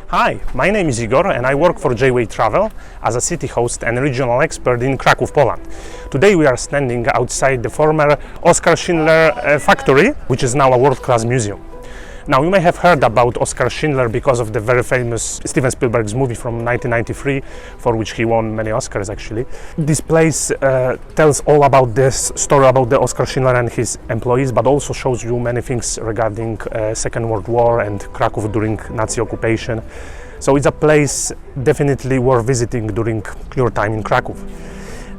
Hi, my name is Igor and I work for JayWay Travel as a city host and regional expert in Krakow, Poland. Today we are standing outside the former Schindler Factory, which is now a world-class museum. Now, you may have heard about Oskar Schindler because of the very famous Steven Spielberg's movie from 1993, for which he won many Oscars actually. This place tells all about this story about the Oskar Schindler and his employees, but also shows you many things regarding Second World War and Krakow during Nazi occupation. So it's a place definitely worth visiting during your time in Krakow.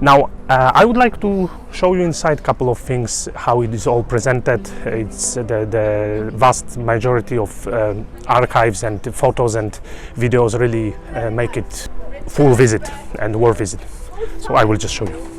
Now, I would like to show you inside a couple of things, how it is all presented. It's the vast majority of archives and photos and videos really make it full visit and worth visit. So I will just show you.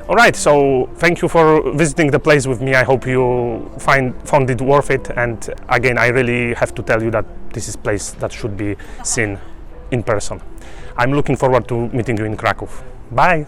Alright, so thank you for visiting the place with me. I hope you found it worth it, and again I really have to tell you that this is a place that should be seen in person. I'm looking forward to meeting you in Krakow. Bye!